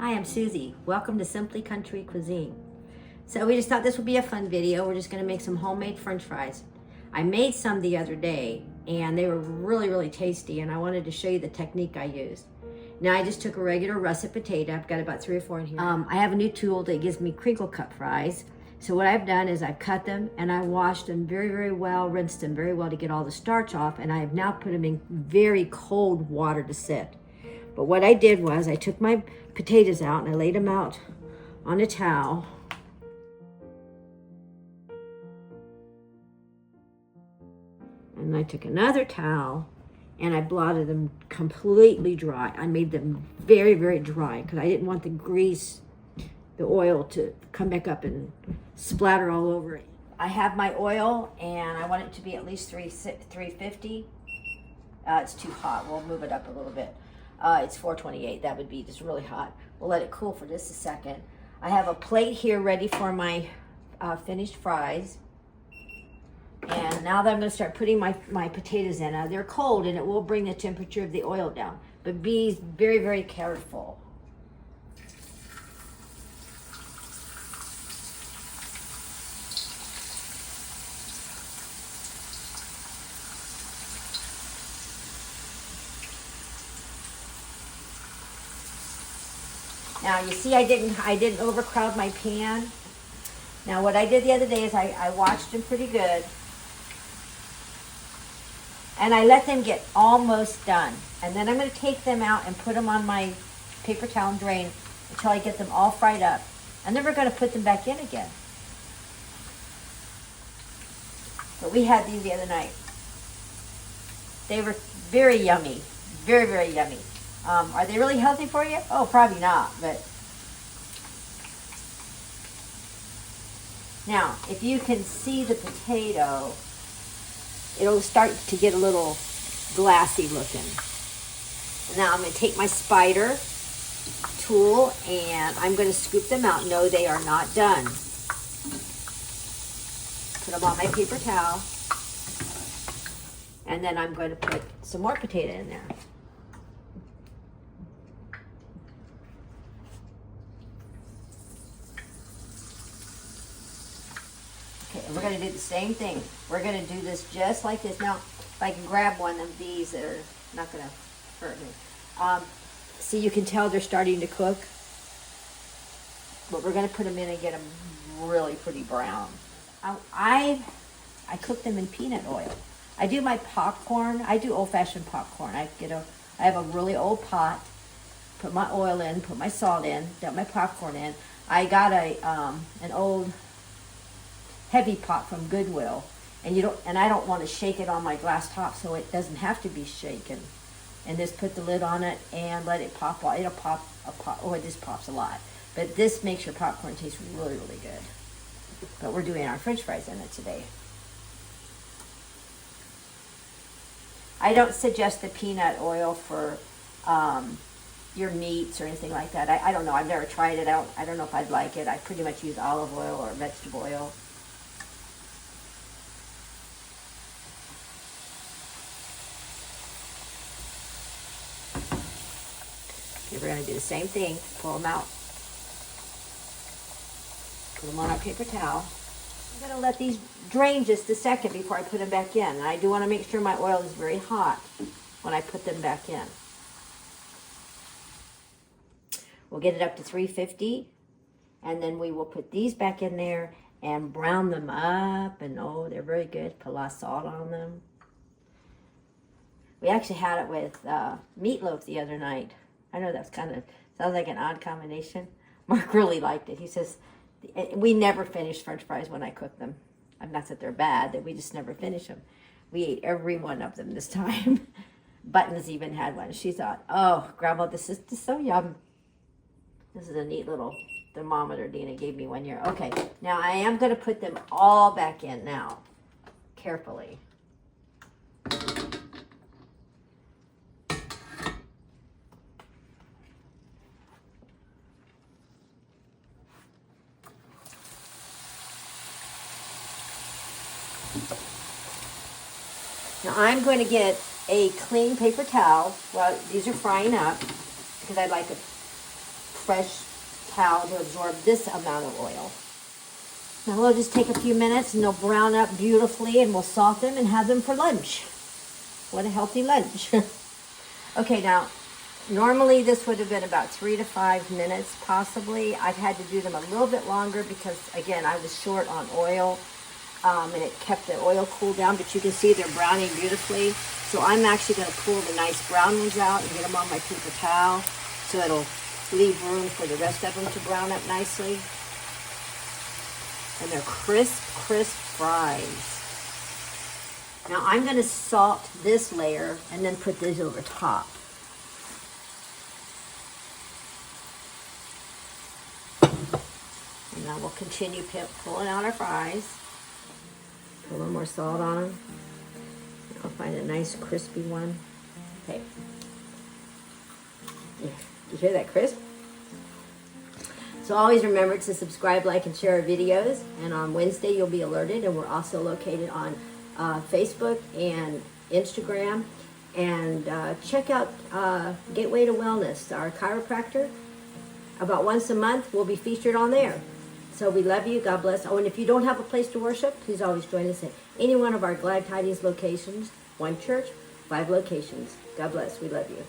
Hi, I'm Susie. Welcome to Simply Country Cuisine. So we just thought this would be a fun video. We're just going to make some homemade french fries. I made some the other day and they were really tasty, and I wanted to show you the technique I used. Now I just took a regular russet potato. I've got about 3 or 4 in here. I have a new tool that gives me crinkle cut fries. So what I've done is I've cut them and I washed them very well, rinsed them very well to get all the starch off, and I have now put them in very cold water to sit. But what I did was I took my potatoes out and I laid them out on a towel. And I took another towel and I blotted them completely dry. I made them very dry because I didn't want the grease, the oil to come back up and splatter all over it. I have my oil and I want it to be at least 350. It's too hot. We'll move it up a little bit. It's 428. That would be just really hot. We'll let it cool for just a second. I have a plate here ready for my finished fries. And now that I'm going to start putting my potatoes in, they're cold and it will bring the temperature of the oil down. But be very careful. Now you see I didn't overcrowd my pan. Now what I did the other day is I washed them pretty good. And I let them get almost done. And then I'm going to take them out and put them on my paper towel and drain until I get them all fried up. And then we're going to put them back in again. But we had these the other night. They were very yummy. Very yummy. Are they really healthy for you? Oh, probably not, but. Now, if you can see the potato, it'll start to get a little glassy looking. Now I'm going to take my spider tool and I'm going to scoop them out. No, they are not done. Put them on my paper towel. And then I'm going to put some more potato in there. Okay, and we're going to do the same thing. We're going to do this just like this. Now, if I can grab one of these that are not going to hurt me. See, you can tell they're starting to cook. But we're going to put them in and get them really pretty brown. I cook them in peanut oil. I do my popcorn. I do old-fashioned popcorn. I have a really old pot. Put my oil in. Put my salt in. Dump my popcorn in. I got an old heavy pot from Goodwill, and I don't want to shake it on my glass top, so it doesn't have to be shaken. And just put the lid on it and let it pop. It'll pop oh, it just pops a lot. But this makes your popcorn taste really good. But we're doing our French fries in it today. I don't suggest the peanut oil for your meats or anything like that. I don't know. I've never tried it. I don't know if I'd like it. I pretty much use olive oil or vegetable oil. We're going to do the same thing. Pull them out. Put them on our paper towel. I'm going to let these drain just a second before I put them back in. And I do want to make sure my oil is very hot when I put them back in. We'll get it up to 350. And then we will put these back in there and brown them up. And oh, they're very good. Put a lot of salt on them. We actually had it with meatloaf the other night. I know that's sounds like an odd combination. Mark really liked it. He says, we never finish French fries when I cook them. I'm not that they're bad, that we just never finish them. We ate every one of them this time. Buttons even had one. She thought, oh, Grandma, this is just so yum. This is a neat little thermometer Dina gave me one year. Okay, now I am going to put them all back in now, carefully. Now I'm going to get a clean paper towel while these are frying up, because I'd like to fresh towel to absorb this amount of oil. Now we'll just take a few minutes and they'll brown up beautifully, and we'll salt them and have them for lunch. What a healthy lunch. Okay, now normally this would have been about 3 to 5 minutes possibly. I've had to do them a little bit longer because, again, I was short on oil, and it kept the oil cool down, but you can see they're browning beautifully. So I'm actually going to pull the nice brown ones out and get them on my paper towel so it'll leave room for the rest of them to brown up nicely. And they're crisp, crisp fries. Now I'm going to salt this layer and then put these over top. And now we'll continue pulling out our fries. Put a little more salt on them. I'll find a nice crispy one. Okay. You hear that crisp? So always remember to subscribe, like, and share our videos. And on Wednesday you'll be alerted. And we're also located on Facebook and Instagram. And check out Gateway to Wellness, our chiropractor. About once a month we'll be featured on there. So we love you. God bless. Oh, and if you don't have a place to worship, please always join us at any one of our Glad Tidings locations. One church, 5 locations. God bless. We love you.